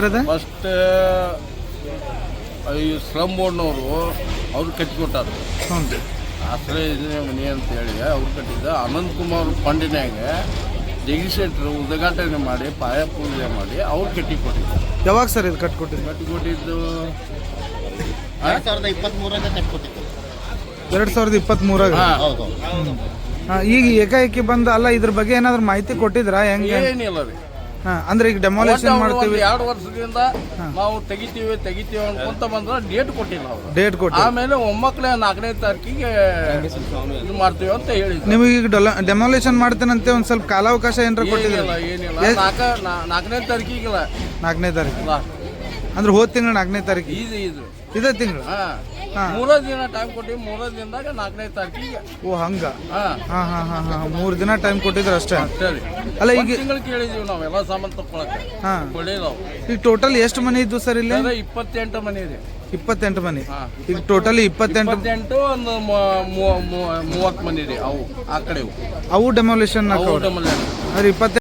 First ಈ slum ಬೋರ್ಡ್ನವರು ಅವ್ರು ಕಟ್ಟಿಕೊಟ್ಟಾರ. ಹ್ಞೂ ಆಶ್ರಯ ಯೋಜನೆ ಮನೆ ಅಂತ ಹೇಳಿ ಅವ್ರು ಕಟ್ಟಿದ್ದ. ಅನಂತ್ ಕುಮಾರ್ ಫಂಡಿನಾಗ ಜಗದೀಶೆಟ್ರು ಉದ್ಘಾಟನೆ ಮಾಡಿ ಪಾಯ ಪೂಜೆ ಮಾಡಿ ಅವ್ರು ಕಟ್ಟಿಕೊಟ್ಟಿದ್ದಾರೆ. ಯಾವಾಗ ಸರ್ ಇದು ಕಟ್ಕೊಟ್ಟಿದ್ದು? ಕಟ್ಟಿಕೊಟ್ಟಿದ್ದು 2023 ಕಟ್ಕೊಟ್ಟಿದ್ದು. 2023 ಹೌದು. ಈಗ ಏಕಾಏಕಿ ಬಂದ ಅಲ್ಲ, ಇದ್ರ ಬಗ್ಗೆ ಏನಾದ್ರು ಮಾಹಿತಿ ಕೊಟ್ಟಿದ್ರಾ? ಹೆಂಗೆ ಏನಿಲ್ಲ ರೀ. ಅಂದ್ರೆ ಈಗ ಡೆಮಾಲಿಷನ್ ಮಾಡ್ತೀವಿ 2 ವರ್ಷದಿಂದ ನಾವು ತೆಗಿತೀವಿ ಅನ್ಕೊಂತ ಬಂದ್ರ ಡೇಟ್ ಕೊಟ್ಟಿಲ್ಲ ಅವರು. ಡೇಟ್ ಕೊಟ್ಟು ಆಮೇಲೆ ಒಮ್ಮಕ್ಳೆ 4ನೇ ತಾರೀಕಿಗೆ ಇದು ಮಾಡ್ತೀವಿ ಅಂತ ಹೇಳಿದ್ರು. ನಿಮಗೆ ಈಗ ಡೆಮಾಲಿಷನ್ ಮಾಡ್ತೇನಂತೆ ಒಂದ್ ಸ್ವಲ್ಪ ಕಾಲಾವಕಾಶ ಏನಾರ ಕೊಟ್ಟಿದ್ರು? ಏನಿಲ್ಲ 4ನೇ ತಾರೀಕಿಗಿಲ್ಲ. 4ನೇ ತಾರೀಕು ಅಂದ್ರೆ ಹೋದ ತಿಂಗಳು 4ನೇ ತಾರೀಕು ಇದು ಇದೇ ತಿಂಗಳು. 3 ದಿನ ಟೈಮ್ ಕೊಟ್ಟಿವಿ. 3 ದಿನದಾಗ 4ನೇ ತಾರೀಕಿಗೆ. ಓ ಹಂಗ. ಹಾ 3 ದಿನ ಟೈಮ್ ಕೊಟ್ಟಿದ್ರು ಅಷ್ಟೇ. ಸರಿ. ಅಲ್ಲ ಈಗ ತಿಂಗಳು ಕೇಳಿದೀವಿ ನಾವೆಲ್ಲ ಸಾಮಾನು ತಗೊಳಕ್ಕೆ. ಕೊಡಲಿಲ್ಲ. ಈಗ ಟೋಟಲ್ ಎಷ್ಟು ಮನೆ ಇದ್ದು ಸರ್ ಇಲ್ಲಿ? 28 ಮನೆ ಇದೆ. 28 ಮನೆ. ಈಗ ಟೋಟಲಿ 28 ಒಂದು 30 ಮನೆ ಇದೆ. ಅವು ಆ ಕಡೆ ಅವು ಡೆಮಾಲಿಷನ್ ಅವು ಅಂದ್ರೆ 28